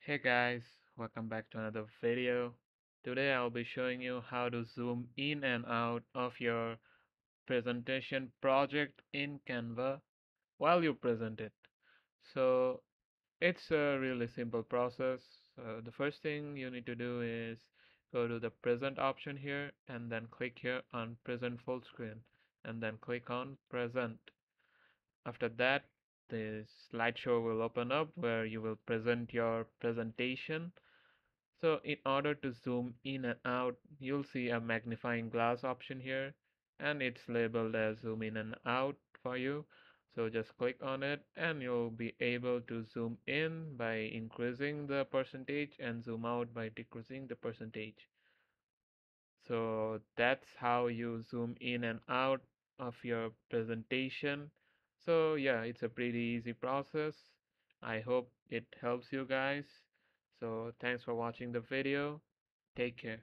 Hey guys, welcome back to another video. Today I'll be showing you how to zoom in and out of your presentation project in Canva while you present it. So it's a really simple process. The first thing you need to do is go to the present option here and then click here on present full screen and then click on present. After that, the slideshow will open up where you will present your presentation. So in order to zoom in and out, you'll see a magnifying glass option here, and it's labeled as zoom in and out for you. So just click on it and you'll be able to zoom in by increasing the percentage and zoom out by decreasing the percentage. So that's how you zoom in and out of your presentation. So yeah, it's a pretty easy process. I hope it helps you guys. So thanks for watching the video. Take care.